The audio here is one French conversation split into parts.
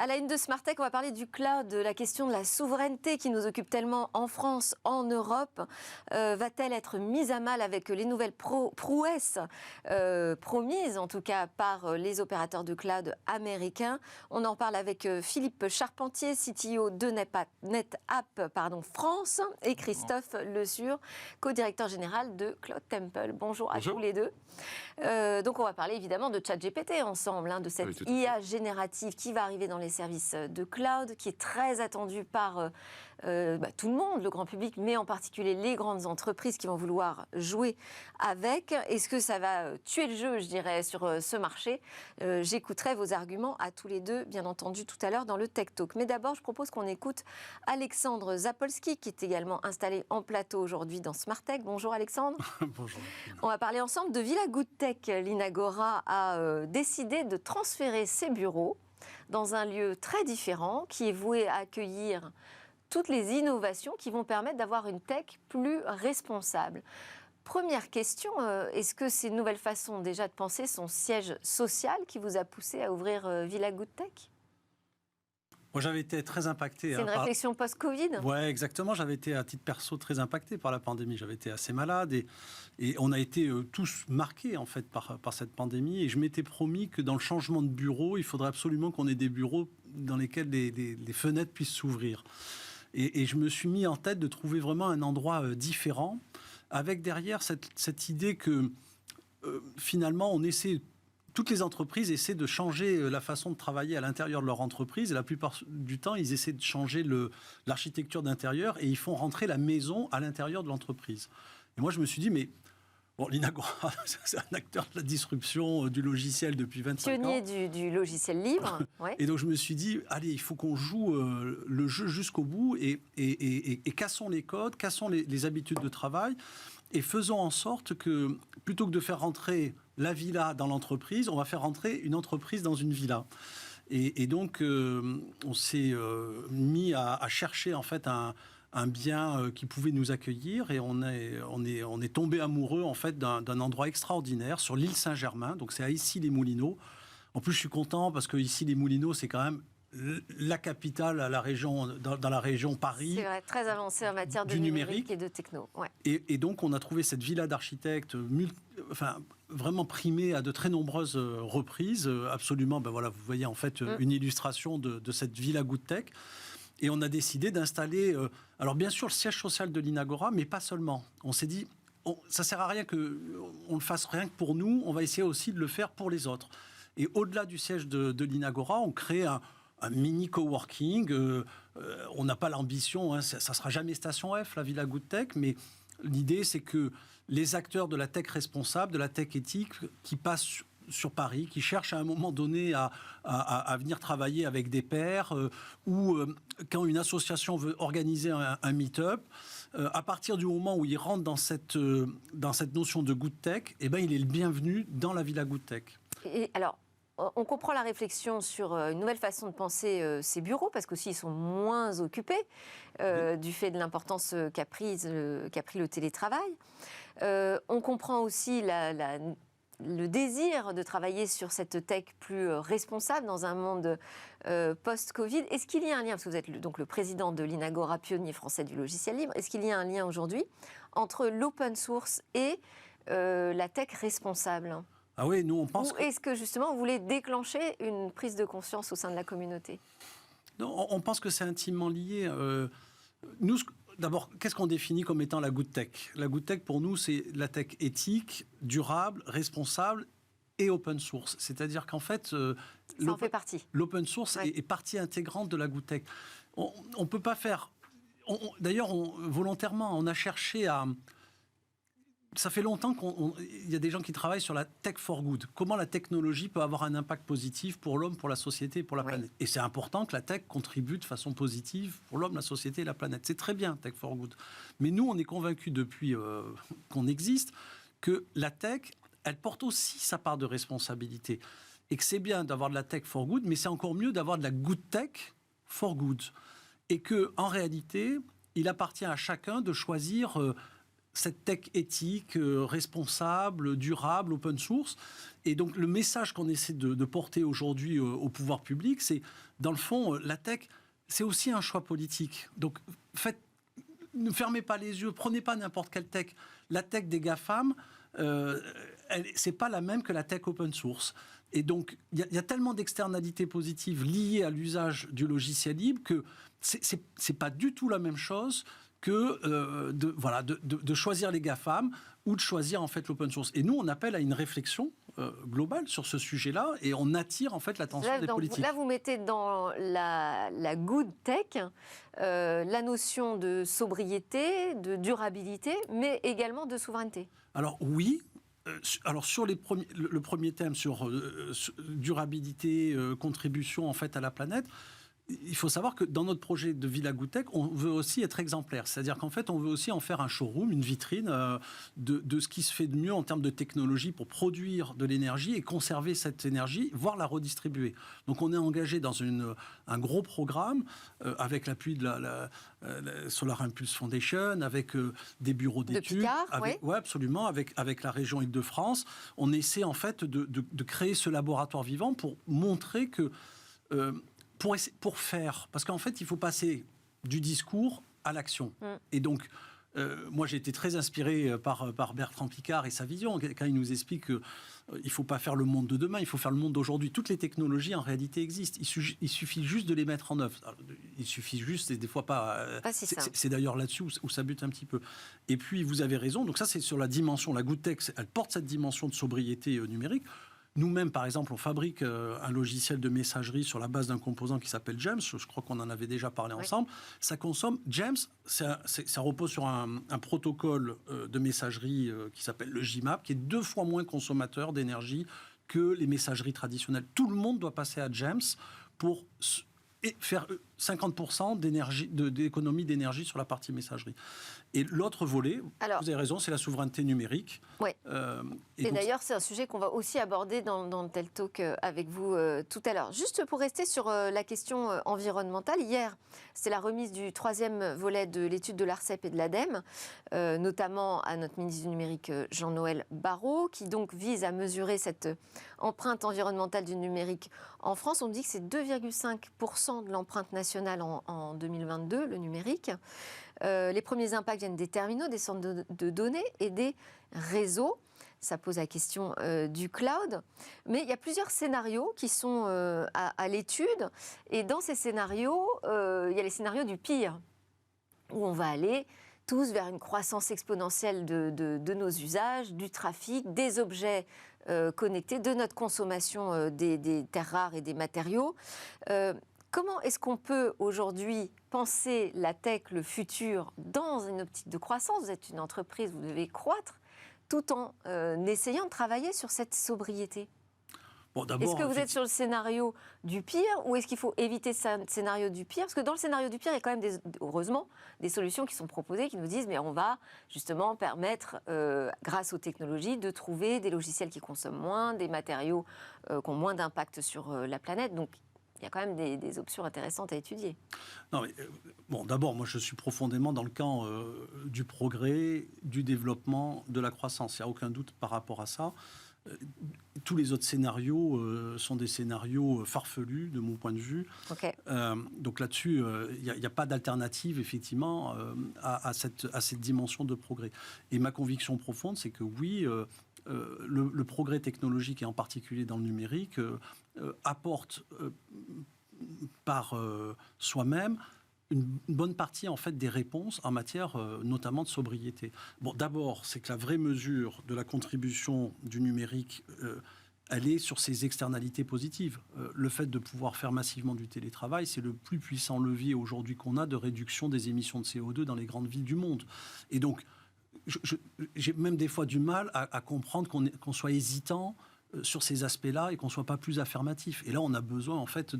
À la une de Smart Tech, on va parler du cloud, de la question de la souveraineté qui nous occupe tellement en France, en Europe. Va-t-elle être mise à mal avec les nouvelles prouesses promises, en tout cas par les opérateurs de cloud américains? On en parle avec Philippe Charpentier, CTO de NetApp France, et Christophe Lesur, co-directeur général de Cloud Temple. Bonjour à tous les deux. Donc on va parler évidemment de ChatGPT ensemble, de cette IA générative qui va arriver dans les services de cloud, qui est très attendue par tout le monde, le grand public, mais en particulier les grandes entreprises qui vont vouloir jouer avec. Est-ce que ça va tuer le jeu, je dirais, sur ce marché? J'écouterai vos arguments à tous les deux, bien entendu, tout à l'heure dans le Tech Talk. Mais d'abord, je propose qu'on écoute Alexandre Zapolski, qui est également installé en plateau aujourd'hui dans Smart Tech. Bonjour Alexandre. Bonjour. On va parler ensemble de Villa Good Tech. L'Inagora a décidé de transférer ses bureaux dans un lieu très différent qui est voué à accueillir toutes les innovations qui vont permettre d'avoir une tech plus responsable. Première question, est-ce que ces nouvelles façons déjà de penser sont siège social qui vous a poussé à ouvrir Villa Good Tech? Moi, j'avais été très impacté. C'est une réflexion post-Covid? Oui, exactement. J'avais été, à titre perso, très impacté par la pandémie. J'avais été assez malade et on a été tous marqués, en fait, par cette pandémie. Et je m'étais promis que dans le changement de bureau, il faudrait absolument qu'on ait des bureaux dans lesquels les fenêtres puissent s'ouvrir. Et je me suis mis en tête de trouver vraiment un endroit différent, avec derrière cette idée que, finalement, toutes les entreprises essaient de changer la façon de travailler à l'intérieur de leur entreprise. Et la plupart du temps, ils essaient de changer l'architecture d'intérieur et ils font rentrer la maison à l'intérieur de l'entreprise. Et moi, je me suis dit, mais bon, l'Inagora, c'est un acteur de la disruption du logiciel depuis 25 ans. Pionnier du logiciel libre. Ouais. Et donc, je me suis dit, allez, il faut qu'on joue le jeu jusqu'au bout et cassons les codes, cassons les habitudes de travail et faisons en sorte que, plutôt que de faire rentrer la villa dans l'entreprise, on va faire rentrer une entreprise dans une villa. Et donc, on s'est mis à chercher, en fait, un bien qui pouvait nous accueillir et on est tombé amoureux en fait d'un endroit extraordinaire sur l'île Saint-Germain, donc c'est à Issy-les-Moulineaux. En plus, je suis content parce que Issy-les-Moulineaux, c'est quand même la capitale à la région, dans la région Paris. C'est vrai, très avancé en matière de numérique et de techno. Ouais. Et donc, on a trouvé cette villa d'architectes vraiment primée à de très nombreuses reprises. Absolument, voilà, vous voyez en fait une illustration de cette villa Good Tech. Et on a décidé d'installer, alors bien sûr, le siège social de l'Inagora, mais pas seulement. On s'est dit, ça ne sert à rien qu'on le fasse rien que pour nous, on va essayer aussi de le faire pour les autres. Et au-delà du siège de l'Inagora, on crée un mini coworking. On n'a pas l'ambition, ça ne sera jamais Station F, la Villa Good Tech, mais l'idée, c'est que les acteurs de la tech responsable, de la tech éthique, qui passent sur Paris, qui cherchent à un moment donné à venir travailler avec des pairs, ou quand une association veut organiser un meet-up, à partir du moment où il rentre dans cette notion de Good Tech, il est le bienvenu dans la Villa Good Tech. Et alors, on comprend la réflexion sur une nouvelle façon de penser ces bureaux, parce qu'aussi ils sont moins occupés du fait de l'importance qu'a pris le télétravail. On comprend aussi le désir de travailler sur cette tech plus responsable dans un monde post-Covid. Est-ce qu'il y a un lien, parce que vous êtes donc le président de l'Inagora, pionnier français du logiciel libre, est-ce qu'il y a un lien aujourd'hui entre l'open source et la tech responsable ? Ah oui, nous on pense. Ou est-ce que justement vous voulez déclencher une prise de conscience au sein de la communauté? Non, on pense que c'est intimement lié. Nous, d'abord, qu'est-ce qu'on définit comme étant la Good Tech? La Good Tech, pour nous, c'est la tech éthique, durable, responsable et open source. C'est-à-dire qu'en fait, ça en fait partie. L'open source est partie intégrante de la Good Tech. On ne peut pas faire. D'ailleurs, volontairement, on a cherché à. Ça fait longtemps qu'il y a des gens qui travaillent sur la tech for good. Comment la technologie peut avoir un impact positif pour l'homme, pour la société et pour la planète. Et c'est important que la tech contribue de façon positive pour l'homme, la société et la planète. C'est très bien, tech for good. Mais nous, on est convaincus depuis qu'on existe que la tech, elle porte aussi sa part de responsabilité. Et que c'est bien d'avoir de la tech for good, mais c'est encore mieux d'avoir de la good tech for good. Et qu'en réalité, il appartient à chacun de choisir cette tech éthique, responsable, durable, open source. Et donc le message qu'on essaie de porter aujourd'hui au pouvoir public, c'est dans le fond, la tech, c'est aussi un choix politique. Donc ne fermez pas les yeux, prenez pas n'importe quelle tech. La tech des GAFAM, c'est pas la même que la tech open source. Et donc, il y a tellement d'externalités positives liées à l'usage du logiciel libre que c'est pas du tout la même chose que de choisir les GAFAM ou de choisir en fait l'open source. Et nous, on appelle à une réflexion globale sur ce sujet-là et on attire en fait l'attention des politiques. Là, vous mettez dans la good tech la notion de sobriété, de durabilité, mais également de souveraineté. Alors oui. Alors sur le premier thème sur durabilité, contribution en fait à la planète, il faut savoir que dans notre projet de Villa Good Tech, on veut aussi être exemplaire. C'est-à-dire qu'en fait, on veut aussi en faire un showroom, une vitrine de ce qui se fait de mieux en termes de technologie pour produire de l'énergie et conserver cette énergie, voire la redistribuer. Donc on est engagé dans un gros programme avec l'appui de la Solar Impulse Foundation, avec des bureaux d'études. De Picard, oui. Oui, absolument, avec la région Île-de-France. On essaie en fait de créer ce laboratoire vivant pour montrer que... Pour faire, parce qu'en fait, il faut passer du discours à l'action. Et donc, moi, j'ai été très inspiré par Bertrand Piccard et sa vision, quand il nous explique qu'il ne faut pas faire le monde de demain, il faut faire le monde d'aujourd'hui. Toutes les technologies, en réalité, existent. Il suffit juste de les mettre en œuvre. Alors, il suffit juste, et des fois pas... c'est d'ailleurs là-dessus où ça bute un petit peu. Et puis, vous avez raison, donc ça, c'est sur la dimension, la Good Tech, elle porte cette dimension de sobriété numérique. Nous-mêmes, par exemple, on fabrique un logiciel de messagerie sur la base d'un composant qui s'appelle GEMS. Je crois qu'on en avait déjà parlé ensemble. Ça consomme... GEMS, ça repose sur un protocole de messagerie qui s'appelle le JMAP, qui est 2 fois moins consommateur d'énergie que les messageries traditionnelles. Tout le monde doit passer à GEMS pour faire 50% d'économie d'énergie sur la partie messagerie. Et l'autre volet, vous avez raison, c'est la souveraineté numérique. Oui. Et d'ailleurs, c'est un sujet qu'on va aussi aborder dans le Tel Talk avec vous tout à l'heure. Juste pour rester sur la question environnementale, hier, c'était la remise du 3e volet de l'étude de l'ARCEP et de l'ADEME, notamment à notre ministre du Numérique, Jean-Noël Barrot, qui donc vise à mesurer cette empreinte environnementale du numérique en France. On dit que c'est 2,5% de l'empreinte nationale en 2022, le numérique. Les premiers impacts viennent des terminaux, des centres de données et des réseaux. Ça pose la question du cloud. Mais il y a plusieurs scénarios qui sont à l'étude. Et dans ces scénarios, il y a les scénarios du pire, où on va aller tous vers une croissance exponentielle de nos usages, du trafic, des objets connectés, de notre consommation des terres rares et des matériaux. Comment est-ce qu'on peut aujourd'hui penser la tech, le futur, dans une optique de croissance? Vous êtes une entreprise, vous devez croître, tout en essayant de travailler sur cette sobriété. Est-ce que vous êtes sur le scénario du pire ou est-ce qu'il faut éviter ce scénario du pire? Parce que dans le scénario du pire, il y a quand même, heureusement, des solutions qui sont proposées, qui nous disent mais on va justement permettre, grâce aux technologies, de trouver des logiciels qui consomment moins, des matériaux qui ont moins d'impact sur la planète. Donc, il y a quand même des options intéressantes à étudier. Non, mais, d'abord, moi, je suis profondément dans le camp du progrès, du développement, de la croissance. Il n'y a aucun doute par rapport à ça. Tous les autres scénarios sont des scénarios farfelus, de mon point de vue. Okay. Donc là-dessus, il n'y a pas d'alternative, effectivement, à cette dimension de progrès. Et ma conviction profonde, c'est que oui, le progrès technologique, et en particulier dans le numérique, apporte par soi-même une bonne partie en fait des réponses en matière notamment de sobriété. D'abord, c'est que la vraie mesure de la contribution du numérique, elle est sur ses externalités positives. Le fait de pouvoir faire massivement du télétravail, c'est le plus puissant levier aujourd'hui qu'on a de réduction des émissions de CO2 dans les grandes villes du monde. Et donc, j'ai même des fois du mal à comprendre qu'on soit hésitant sur ces aspects-là et qu'on ne soit pas plus affirmatif. Et là, on a besoin, en fait,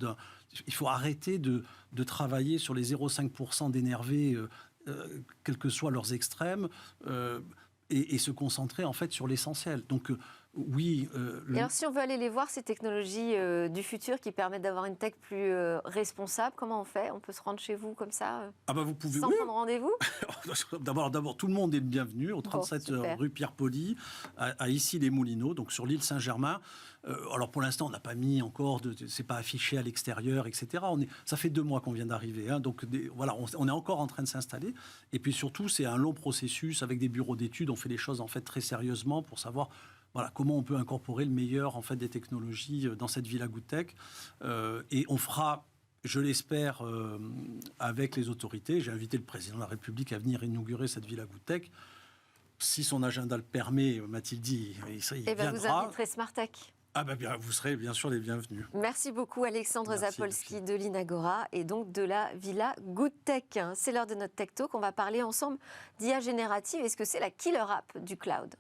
il faut arrêter de travailler sur les 0,5% d'énervés, quels que soient leurs extrêmes, et se concentrer, en fait, sur l'essentiel. Donc, Oui. Et alors, si on veut aller les voir, ces technologies du futur qui permettent d'avoir une tech plus responsable, comment on fait? On peut se rendre chez vous comme ça, Vous pouvez, sans prendre rendez-vous? D'abord, tout le monde est le bienvenu au 37 rue Pierre-Poli, à Issy-les-Moulineaux, donc sur l'île Saint-Germain. Alors pour l'instant, on n'a pas mis encore, c'est pas affiché à l'extérieur, etc. Ça fait 2 mois qu'on vient d'arriver, hein, donc voilà, on est encore en train de s'installer. Et puis surtout, c'est un long processus avec des bureaux d'études. On fait les choses en fait très sérieusement pour savoir. Voilà, comment on peut incorporer le meilleur en fait, des technologies dans cette Villa Goodtech. Et on fera, je l'espère, avec les autorités. J'ai invité le président de la République à venir inaugurer cette Villa Goodtech. Si son agenda le permet, m'a-t-il dit, il viendra. Vous inviterez Smartech. Vous serez bien sûr les bienvenus. Merci beaucoup Alexandre Zapolski de l'Inagora et donc de la Villa Goodtech. C'est l'heure de notre Tech Talk. On va parler ensemble d'IA générative. Est-ce que c'est la killer app du cloud ?